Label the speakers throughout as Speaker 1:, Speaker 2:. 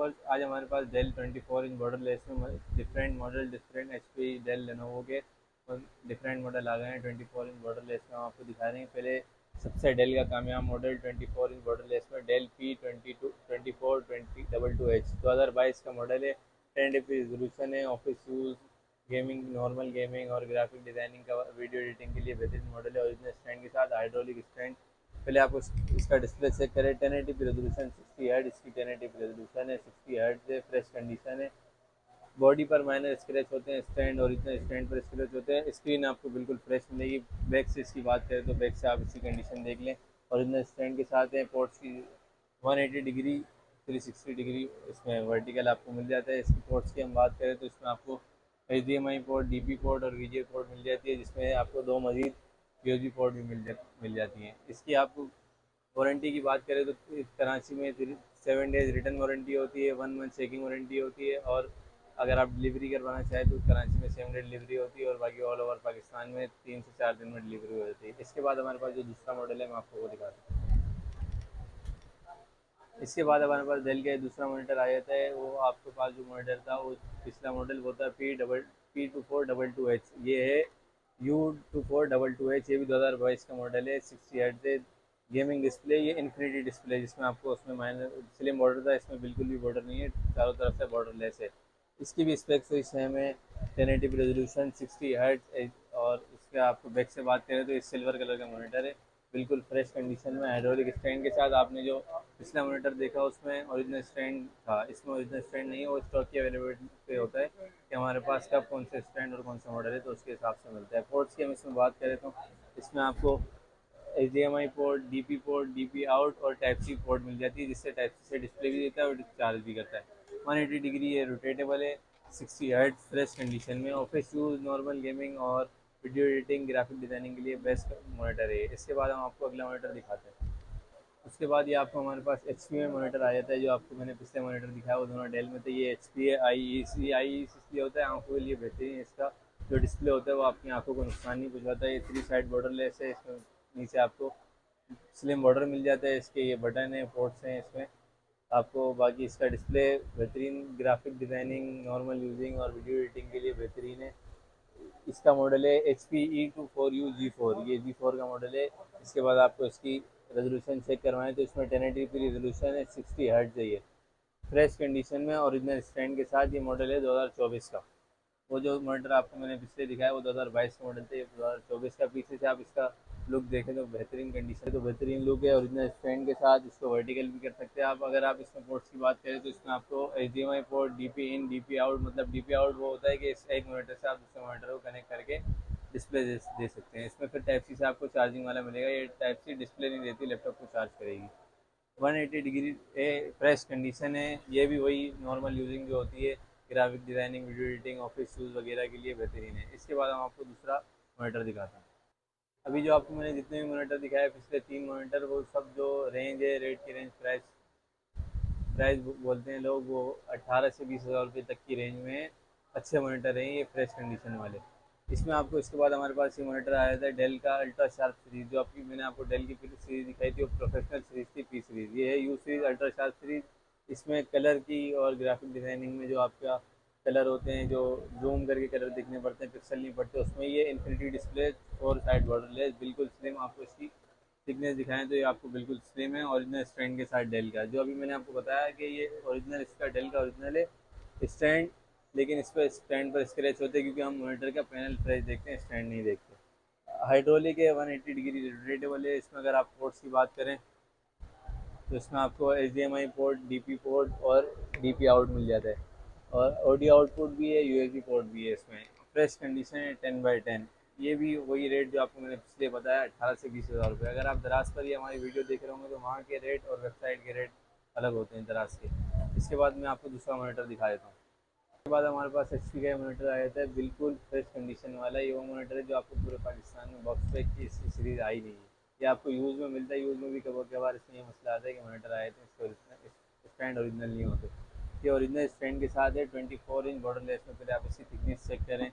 Speaker 1: Viewers, आज हमारे पास डेल 24 इंच बॉर्डरलेस में different model, different HP, Dell, Lenovo के डिफरेंट मॉडल आ गए हैं 24 इंच बॉर्डरलेस में। हम आपको दिखा रहे हैं पहले सबसे डेल का कामयाब मॉडल 24 इंच बॉर्डरलेस में डेल P2422H 2022 का मॉडल है। 1080p रेजोल्यूशन है, office use, gaming, normal gaming और ग्राफिक डिज़ाइनिंग का वीडियो एडिटिंग के लिए बेहतरीन मॉडल है। ओरिजिनल स्टैंड के साथ हाइड्रोलिक स्टैंड। पहले आप इसका डिस्प्ले चेक करें। 1080p रेजोल्यूशन, 60 हर्ट्ज इसकी 1080p रेजोल्यूशन है, 60 हर्ट्ज है, फ्रेश कंडीशन है। बॉडी पर माइनर स्क्रैच होते हैं, स्टैंड ओरिजिनल स्टैंड पर स्क्रैच होते हैं। स्क्रीन आपको बिल्कुल फ्रेश मिलेगी। बैक से इसकी बात करें तो बैक से आप इसकी कंडीशन देख लें। ओरिजिनल स्टैंड के साथ है। पोर्ट्स की 180 डिग्री, 360 डिग्री इसमें वर्टिकल आपको मिल जाता है। इसकी पोर्ट्स की हम बात करें तो इसमें आपको HDMI पोर्ट, DP पोर्ट और VGA पोर्ट मिल जाती है, जिसमें आपको दो मजीद USB पोर्ट भी मिल जाती हैं। इसकी आपको वारंटी की बात करें तो कराची में 7 डेज रिटर्न वारंटी होती है, 1 मंथ चेकिंग वारंटी होती है, और अगर आप डिलीवरी करवाना चाहें तो कराची में 7 डे डिलीवरी होती है, और बाकी ऑल ओवर पाकिस्तान में 3 से 4 दिन में डिलीवरी हो जाती है। इसके बाद हमारे पास जो दूसरा मॉडल है मैं आपको वो दिखाता हूँ। इसके बाद हमारे पास डेल का दूसरा मॉनिटर आ जाता है। वो आपके पास जो मॉनिटर था वो पिछला मॉडल वो था P2422H। ये है U2422H। ये भी 2022 का मॉडल है। 60 हर्ट्ज है, गेमिंग डिस्प्ले, ये इन्फिनिटी डिस्प्ले, जिसमें आपको उसमें माइनर स्लिम बॉर्डर था, इसमें बिल्कुल भी बॉर्डर नहीं है, चारों तरफ से बॉर्डर लेस है। इसकी भी स्पेक्स वही सेम है, 1080p रेजोल्यूशन, 60 हर्ट्ज। और इसका आपको बैक से बात करें तो ये सिल्वर कलर का मॉनिटर है, बिल्कुल फ्रेश कंडीशन में, हाइड्रोलिक स्टैंड के साथ। आपने जो पिछला मॉनिटर देखा उसमें ओरिजिनल स्टैंड था, इसमें ओरिजिनल स्टैंड नहीं है। वो स्टॉक की अवेलेबिलिटी पे होता है कि हमारे पास कब कौन से स्टैंड और कौन सा मॉडल है, तो उसके हिसाब से मिलता है। पोर्ट्स की हम इसमें बात करें तो इसमें आपको HDMI port, DP port, DP out और टाइप सी पोर्ट मिल जाती है, जिससे टाइप सी से डिस्प्ले भी देता है और चार्ज भी करता है। 180 डिग्री है, रोटेटेबल है, 60 हर्ट्ज, फ्रेश कंडीशन में, ऑफिस यूज़, नॉर्मल गेमिंग और वीडियो एडिटिंग, ग्राफिक डिज़ाइनिंग के लिए बेस्ट मॉनिटर है। इसके बाद हम आपको अगला मॉनिटर दिखाते हैं। उसके बाद ये आपको हमारे पास HP में मॉनिटर आ जाता है। जो आपको मैंने पिछले मॉनिटर दिखाया वो दोनों डेल में थे, ये HP है। IEC इसलिए होता है, आंखों के लिए बेहतरीन है। इसका जो डिस्प्ले होता है वो आपकी आंखों को नुकसान नहीं पहुँचाता है। ये 3 साइड बॉर्डरलेस है। इसमें नीचे आपको स्लिम बॉर्डर मिल जाता है। इसके ये बटन है, पोर्ट्स हैं इसमें आपको। बाकी इसका डिस्प्ले बेहतरीन, ग्राफिक डिज़ाइनिंग, नॉर्मल यूजिंग और वीडियो एडिटिंग के लिए बेहतरीन है। इसका मॉडल है HP E24U G4 का मॉडल है। इसके बाद आपको इसकी रेजोल्यूशन चेक करवाएं तो इसमें 1080p रेजोल्यूशन है, 60 हर्ट्ज है, ये फ्रेश कंडीशन में, ओरिजिनल स्टैंड के साथ। ये मॉडल है 2024 का। वो जो मॉनिटर आपको मैंने पिछले दिखाया वो 2022 का मॉडल था, ये 2024 का। पीछे से आप इसका लुक देखें तो बेहतरीन कंडीशन है, तो बेहतरीन लुक है ओरिजिनल स्टैंड के साथ। इसको वर्टिकल भी कर सकते हैं आप। अगर आप इसमें पोर्ट्स की बात करें तो इसमें आपको HDMI पोर्ट, DP इन, DP आउट, मतलब DP आउट वो होता है कि इस एक मॉनिटर से आप दूसरे मॉनिटर को कनेक्ट करके डिस्प्ले दे सकते हैं। इसमें फिर टाइप सी से आपको चार्जिंग वाला मिलेगा। ये टाइप सी डिस्प्ले नहीं देती, लैपटॉप को चार्ज करेगी। 180 डिग्री फ्रेश कंडीशन है। ये भी वही नॉर्मल यूजिंग जो होती है, graphic designing, video editing, office use वगैरह के लिए बेहतरीन है। इसके बाद हम आपको दूसरा मॉनिटर दिखाते हैं। अभी जो आपको मैंने जितने भी मॉनिटर दिखाए पिछले 3 मॉनिटर, वो सब जो रेंज है, रेट की रेंज, प्राइस प्राइस बोलते हैं लोग, वो 18 से 20 हज़ार रुपये तक की रेंज में अच्छे मॉनिटर हैं ये, फ्रेश कंडीशन वाले। इसमें आपको इसके बाद हमारे पास ये मॉनिटर आया था डेल का अल्ट्रा शार्प सीरीज़। जो आपकी मैंने आपको डेल की सीरीज़ दिखाई थी वो प्रोफेशनल सीरीज़ थी, P सीरीज़। ये है U series ultra sharp series. इसमें कलर की और ग्राफिक डिज़ाइनिंग में जो आपका कलर होते हैं, जो जूम करके कलर दिखने पड़ते हैं, पिक्सल नहीं पड़ते, उसमें ये इन्फिनिटी डिस्प्ले, 4 साइड बॉर्डरलेस, बिल्कुल स्लिम। आपको इसकी थिकनेस दिखाएं तो ये आपको बिल्कुल सेम है, ओरिजिनल स्टैंड के साथ डेल का। जो अभी मैंने आपको बताया कि ये ओरिजिनल, इसका डेल का ओरिजिनल है स्टैंड, लेकिन इस पर स्टैंड पर स्क्रैच होते हैं क्योंकि हम मॉनिटर का पैनल फ्रेश देखते हैं, स्टैंड नहीं देखते। हाइड्रोलिक है, 180 डिग्री रोटेटेबल है। इसमें अगर आप पोर्ट्स की बात करें तो इसमें आपको HDMI पोर्ट, DP पोर्ट और DP आउट मिल जाता है, और ऑडियो आउटपुट भी है, USB पोर्ट भी है इसमें। फ्रेश कंडीशन है, 10/10। ये भी वही रेट जो आपको मैंने पिछले बताया, 18 से 20 हज़ार रुपये। अगर आप दराज पर ही हमारी वीडियो देख रहे होंगे तो वहाँ के रेट और वेबसाइट के रेट अलग होते हैं दराज के। इसके बाद मैं आपको दूसरा मोनीटर दिखा देता हूँ। उसके बाद हमारे पास HP का मोनीटर आ जाता है, बिल्कुल फ्रेश कंडीशन वाला। ये वो मोनीटर है जो आपको पूरे पाकिस्तान में बॉक्स पे की इसकी सीरीज़ आई नहीं है। ये आपको यूज़ में मिलता है, यूज़ में भी कभी कभार इसमें ये मसला आता है कि मोनीटर आए थे इसके ओरिजिनल स्टैंड ओरिजिनल नहीं होते। ये ओरिजिनल स्टैंड के साथ है, 24 इंच बॉर्डरलेस में। पहले आप इसकी थिकनेस चेक करें,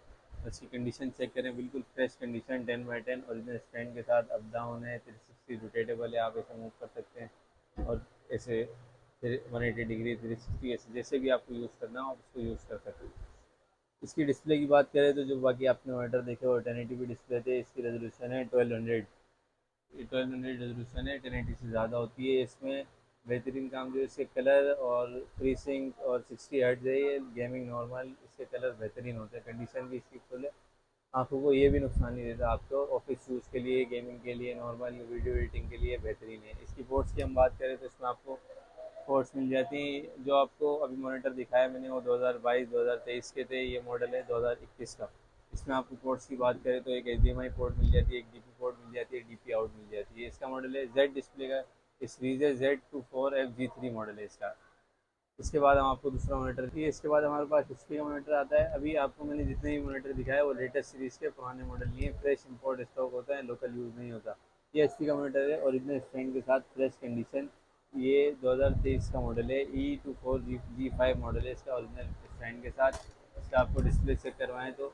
Speaker 1: इसकी कंडीशन चेक करें, बिल्कुल फ्रेश कंडीशन, 10/10 ओरिजिनल स्टैंड के साथ। अप डाउन है, 360 रोटेटेबल है, आप ऐसे मूव कर सकते हैं और ऐसे फिर 180 डिग्री, 360, ऐसे जैसे भी आपको यूज़ करना हो आप उसको यूज़ कर सकते हो। इसकी डिस्प्ले की बात करें तो जो बाकी आपने मॉनिटर देखे वो 1080p डिस्प्ले थे। इसकी रेजोल्यूशन है 1200, ये 1200 रेजोल्यूशन है, 1080 से ज़्यादा होती है। इसमें बेहतरीन काम जो है इसके कलर और फ्री सिंक और 60 हर्ट्ज है। ये गेमिंग नॉर्मल इसके कलर बेहतरीन होते हैं, कंडीशन भी इसकी फुल है। आँखों को ये भी नुकसान नहीं देता आपको, ऑफिस यूज़ के लिए, गेमिंग के लिए, नॉर्मल वीडियो एडिटिंग के लिए बेहतरीन है। इसकी पोर्ट्स की हम बात करें तो इसमें आपको पोर्ट्स मिल जाती हैं। जो आपको अभी मॉनिटर दिखाया मैंने वो 2022-2023 के थे, ये मॉडल है 2021 का। इसमें आपको पोर्ट्स की बात करें तो एक HDMI पोर्ट मिल जाती है, एक DP पोर्ट मिल जाती है, DP आउट मिल जाती है। इसका मॉडल है Z डिस्प्ले का, इस सीरीज है Z24FG3 मॉडल है इसका। इसके बाद हम आपको दूसरा मॉनिटर दिए। इसके बाद हमारे पास HP का मॉनिटर आता है। अभी आपको मैंने जितने भी मॉनिटर दिखाया वो लेटेस्ट सीरीज़ के, पुराने मॉडल नहीं है, फ्रेश इंपोर्ट स्टॉक होता है, लोकल यूज़ नहीं होता। ये HP का मॉनिटर है, ओरिजिनल स्टैंड के साथ, फ्रेश कंडीशन। ये 2023 का मॉडल है, E24G5 मॉडल है इसका, ओरिजिनल स्टैंड के साथ। इसका आपको डिस्प्ले चेक करवाएं तो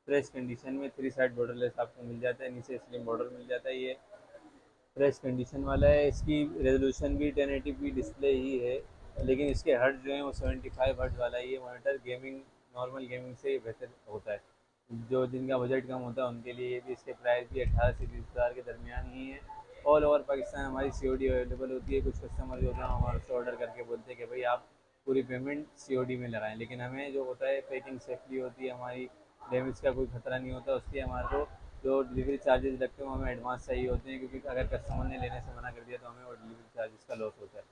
Speaker 1: फ्रेश कंडीशन में 3 साइड बॉर्डरलेस आपको मिल जाता है, नीचे स्लिम बॉर्डर मिल जाता है। ये फ्रेश कंडीशन वाला है। इसकी रेजोल्यूशन भी 1080p डिस्प्ले ही है, लेकिन इसके हर्ट्ज जो है वो 75 हर्ट्ज वाला है। ये मॉनिटर गेमिंग, नॉर्मल गेमिंग से बेहतर होता है। जो जिनका बजट कम होता है उनके लिए ये भी, इसके प्राइस भी 18 से 20 हज़ार के दरमियान ही है। ऑल ओवर पाकिस्तान हमारी COD अवेलेबल होती है। कुछ कस्टमर जो होता है हमारे से ऑर्डर करके बोलते हैं कि भाई आप पूरी पेमेंट COD में लगाएं, लेकिन हमें जो होता है पैकिंग सेफली होती है हमारी, डैमेज का कोई खतरा नहीं होता, उसलिए हमारे को जो डिलीवरी चार्जेस लगते हैं वो हमें एडवांस चाहिए होते हैं, क्योंकि अगर कस्टमर ने लेने से मना कर दिया तो हमें वो डिलीवरी चार्जेस का लॉस होता है।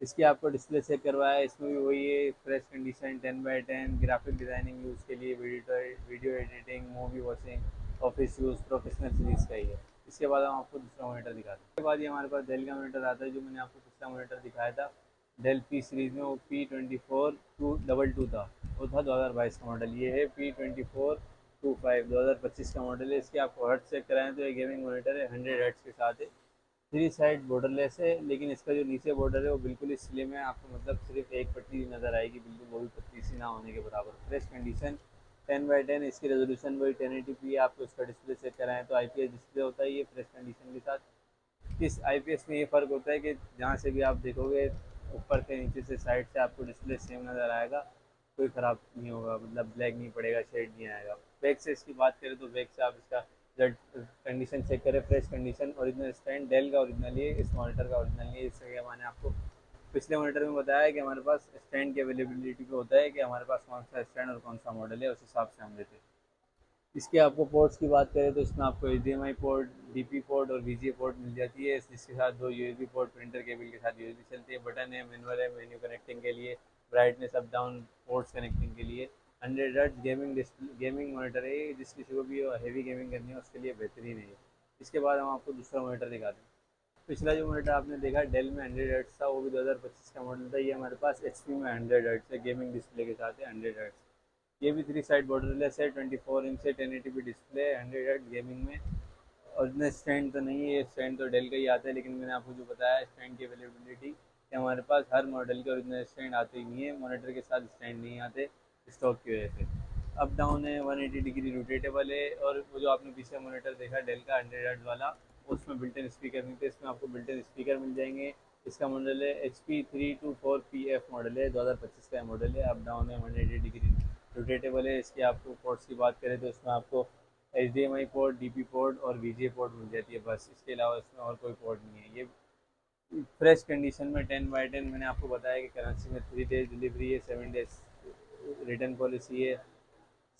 Speaker 1: इसकी आपको डिस्प्ले चेक करवाया है, इसमें भी वही है, fresh condition, 10x10, graphic designing use के लिए, video editing, movie watching, office use, professional series का ही है। इसके बाद हम आपको दूसरा मॉनिटर दिखाते हैं। इसके बाद ये हमारे पास डेल का मॉनिटर आता है। जो मैंने आपको पिछला मॉनिटर दिखाया था डेल P सीरीज़ में, वो P2422 था, वो था 2022 का मॉडल। ये है P2425 2025 का मॉडल है। इसके आपको हर्ट्ज चेक कराएं तो ये गेमिंग मॉनिटर है, 100 हर्ट्ज के साथ है, 3 साइड बॉर्डरलेस है, लेकिन इसका जो नीचे बॉर्डर है वो बिल्कुल ही स्लिम है। आपको मतलब सिर्फ एक पट्टी नज़र आएगी, बिल्कुल वो भी पतली सी ना होने के बराबर। फ्रेश कंडीशन, 10x10, इसकी रेजोल्यूशन वही 1080p है। आपको इसका डिस्प्ले चेक कराएं तो IPS डिस्प्ले होता है ये, फ्रेश कंडीशन के साथ। इस IPS में ये फ़र्क होता है कि जहाँ से भी आप देखोगे, ऊपर से, नीचे से, साइड से, आपको डिस्प्ले सेम नज़र आएगा, कोई ख़राब नहीं होगा, मतलब ब्लैक नहीं पड़ेगा, शेड नहीं आएगा। बैक से इसकी बात करें तो बैक से आप इसका जेड कंडीशन चेक करें, fresh condition, original stand Dell का ओरिजिनल है, इस मॉनिटर का ओरिजिनल है। इससे क्या मैंने आपको पिछले मॉनिटर में बताया है कि हमारे पास स्टैंड की अवेलेबिलिटी पे होता है कि हमारे पास कौन सा स्टैंड और कौन सा मॉडल है, उस हिसाब से हम लेते हैं। इसके आपको पोर्ट्स की बात करें तो इसमें आपको HDMI पोर्ट, DP पोर्ट और VGA पोर्ट मिल जाती है, जिसके साथ 2 USB पोर्ट, प्रिंटर केबल के साथ USB चलती है। बटन है, मैनुअल है, मेन्यू कनेक्टिंग के लिए, brightness up down, ports connecting के लिए। 100 hertz gaming display, gaming monitor है, जिस किसी को भी हैवी गेमिंग करनी है उसके लिए बेहतरीन है। इसके बाद हम आपको दूसरा मॉनिटर दिखाते हैं। पिछला जो मॉनिटर आपने देखा डेल में 100 हर्ट्ज था, वो भी 2025 का मॉडल था। ये हमारे पास HP में 100 हर्ट्ज है, गेमिंग डिस्प्ले के साथ है, 100 हर्ट्ज। ये भी 3 साइड बॉर्डरलेस है, 24 इंच से 1080p डिस्प्ले, 100 हर्ट्ज गेमिंग में। ओरिजिनल स्टैंड तो नहीं है, ये स्टैंड तो डेल का ही आता है, लेकिन मैंने आपको जो बताया स्टैंड की अवेलेबिलिटी, कि हमारे पास हर मॉडल के ओरिजिनल स्टैंड आते ही नहीं है, मॉनिटर के साथ स्टैंड नहीं आते स्टॉक की वजह से। अप डाउन है, 180 डिग्री रोटेटेबल है। और वो जो आपने पीछे मॉनिटर देखा डेल का 100 हर्ट्ज वाला, उसमें बिल्टन स्पीकर नहीं थे, इसमें आपको बिल्टन स्पीकर मिल जाएंगे। इसका मॉडल है HP324PF मॉडल है, 2025 का मॉडल है। अप डाउन है, 180 डिग्री रोटेटेबल है। इसके आपको पोर्ट्स की बात करें तो इसमें आपको HDMI पोर्ट, DP पोर्ट और VGA पोर्ट मिल जाती है, बस। इसके अलावा इसमें और कोई पोर्ट नहीं है। ये फ्रेश कंडीशन में 10x10, मैंने आपको बताया कि कराची में 3 डेज डिलीवरी है, 7 डेज रिटर्न पॉलिसी है,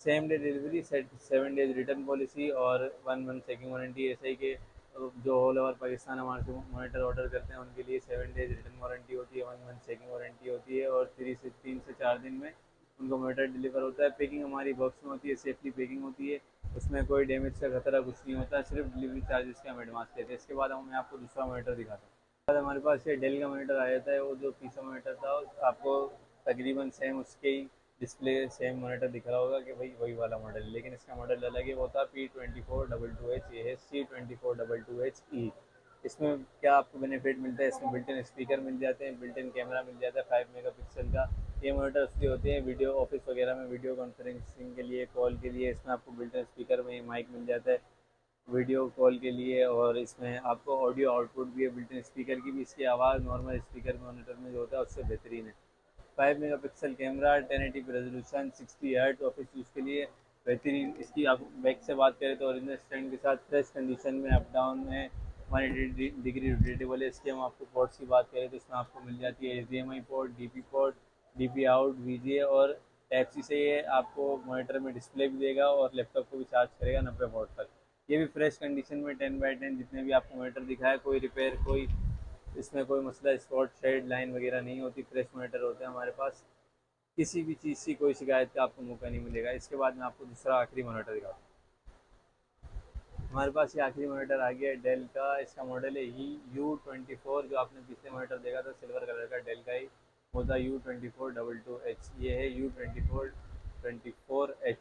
Speaker 1: same day delivery, 7 days return policy और 1 मंथ चेकिंग वारंटी। ऐसे ही कि जो ऑल ओवर पाकिस्तान हमारे से मॉनिटर ऑर्डर करते हैं उनके लिए 7 डेज रिटर्न वारंटी होती है, 1 मंथ चेकिंग वारंटी होती है, और 3 से 4 दिन में उनको मॉनिटर डिलीवर होता है। पैकिंग हमारी बॉक्स में होती है, सेफली पैकिंग होती है, उसमें कोई डैमेज का खतरा कुछ नहीं होता, सिर्फ डिलीवरी चार्जेस के हम एडवांस लेते हैं। इसके बाद मैं आपको दूसरा मॉनिटर दिखाता हूँ। बाद हमारे पास ये डेल का मॉनिटर आ जाता है। वो जो पिछला मॉनिटर था आपको तकरीबन सेम उसके ही डिस्प्ले, सेम मॉनिटर दिख रहा होगा कि भाई वही वाला मॉडल है, लेकिन इसका मॉडल अलग है। वो था P2422H, ये है C2422HE। इसमें क्या आपको बेनिफिट मिलता है, इसमें बिल्टन स्पीकर मिल जाते हैं, बिल्टन कैमरा मिल जाता है 5 मेगापिक्सल का। ये मॉनिटर उसके होते हैं वीडियो, ऑफिस वगैरह में वीडियो कॉन्फ्रेंसिंग के लिए, कॉल के लिए। इसमें आपको बिल्टन स्पीकर में माइक मिल जाता है, वीडियो कॉल के लिए, और इसमें आपको ऑडियो आउटपुट भी है, बिल्ट स्पीकर की भी इसकी आवाज़ नॉर्मल स्पीकर मॉनिटर में जो होता है उससे बेहतरीन है। 5 megapixel camera, 1080p resolution, 60 hertz office use के लिए बेहतरीन। इसकी आप बैक से बात करें तो ओरिजिनल स्टैंड के साथ फ्रेश कंडीशन में अप डाउन में 180 डिग्री रोटेटेबल है। इसके हम आपको पोर्ट्स की बात करें तो इसमें आपको मिल जाती है HDMI port, DP port, DP out, VGA और टाइप सी से ये आपको मॉनिटर में डिस्प्ले भी देगा और लैपटॉप को भी चार्ज करेगा 90 वोल्ट तक। ये भी फ्रेश कंडीशन में 10/10 जितने भी आपको मॉनिटर दिखाया, कोई रिपेयर, कोई इसमें कोई मसला स्पॉट शेड लाइन वगैरह नहीं होती, फ्रेश मॉनिटर होते हैं हमारे पास। किसी भी चीज़ की कोई शिकायत का आपको मौका नहीं मिलेगा। इसके बाद मैं आपको दूसरा आखिरी मॉनिटर दिखाता हूँ। हमारे पास ये आखिरी मॉनिटर आ गया है डेल का। इसका मॉडल है U24। जो आपने पिछले मॉनिटर देखा था सिल्वर कलर का, डेल का ही होता U2422H। ये है U2424H।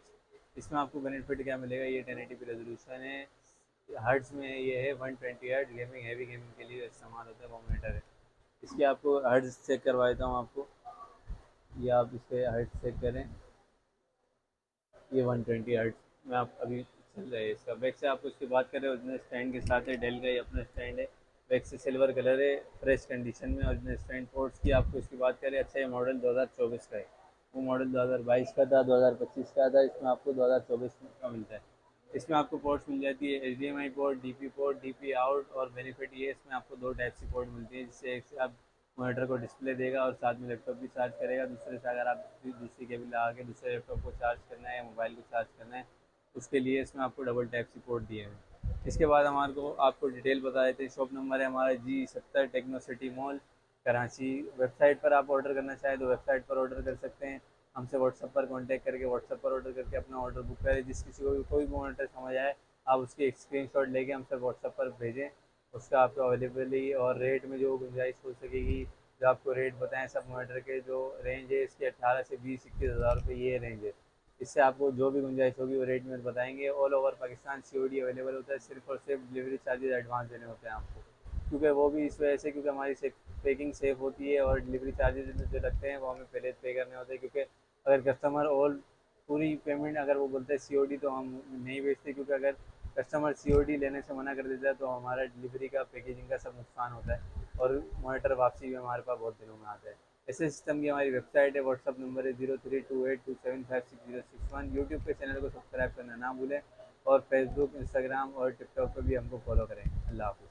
Speaker 1: इसमें आपको बेनिफिट क्या मिलेगा, ये 1080p रेजोल्यूशन है, हर्ट्स में ये है 120 हर्ट्ज। गेमिंग, हैवी गेमिंग के लिए इस्तेमाल होता है वो मॉनिटर है। इसके आपको हर्ट्ज चेक करवा देता हूँ आपको, ये आप इसके हर्ट्ज चेक करें, ये 120 हर्ट्ज में आप अभी चल रहे हैं। इसका बैक से आपको इसकी बात करें, ओरिजिनल स्टैंड के साथ है, डेल का ही अपना स्टैंड है, बैक से सिल्वर कलर है, फ्रेश कंडीशन में ओरिजिनल स्टैंड। पोर्ट्स की आपको इसकी बात करें, अच्छा ये मॉडल 2024 का है, वो मॉडल 2022 का था, 2025 का था, इसमें आपको 2024 का मिलता है। इसमें आपको पोर्ट्स मिल जाती है HDMI port, DP port, DP out, और बेनिफिट ये है इसमें आपको दो टाइप सी पोर्ट मिलती है, जिससे एक से आप मॉनिटर को डिस्प्ले देगा और साथ में लैपटॉप भी चार्ज करेगा। दूसरे से अगर आप दूसरी केबल लगा के दूसरे लैपटॉप को चार्ज करना है या मोबाइल को चार्ज करना है, उसके लिए इसमें आपको डबल टाइप सी पोर्ट दिए हैं। इसके बाद हमारे को आपको डिटेल बता देते हैं। शॉप नंबर है हमारा G70 techno city mall, Karachi. Website पर आप ऑर्डर करना चाहें तो वेबसाइट पर ऑर्डर कर सकते हैं, हमसे व्हाट्सअप पर कांटेक्ट करके व्हाट्सअप पर ऑर्डर करके अपना ऑर्डर बुक करें। जिस किसी को भी कोई भी मॉनिटर समझ आए, आप उसकी एक स्क्रीनशॉट लेके हमसे व्हाट्सअप पर भेजें, उसका आपको अवेलेबली और रेट में जो गुंजाइश हो सकेगी, जो आपको रेट बताएं सब मॉनिटर के, जो रेंज है इसकी 18 से 20-21 हज़ार रुपये ये रेंज है। इससे आपको जो भी गुंजाइश होगी वो रेट में बताएंगे। All over Pakistan COD available होता है, सिर्फ और सिर्फ डिलीवरी चार्जेस एडवांस देने होते हैं आपको, क्योंकि वो भी इस वजह से क्योंकि हमारी पैकिंग सेफ होती है, और डिलीवरी चार्जेस जो लगते हैं वो हमें पहले पे करने होते हैं, क्योंकि अगर कस्टमर ऑल पूरी पेमेंट अगर वो बोलते हैं COD तो हम नहीं बेचते, क्योंकि अगर कस्टमर COD लेने से मना कर देता है तो हमारा डिलीवरी का, पैकेजिंग का सब नुकसान होता है, और मॉनिटर वापसी भी हमारे पास बहुत दिनों में आता है। ऐसे सिस्टम की हमारी वेबसाइट है, व्हाट्सअप नंबर है 032827566061। यूट्यूब के चैनल को सब्सक्राइब करना ना भूलें, और फेसबुक, इंस्टाग्राम और टिकटॉक पर भी हमको फॉलो करें। अल्लाह हाफ़िज़।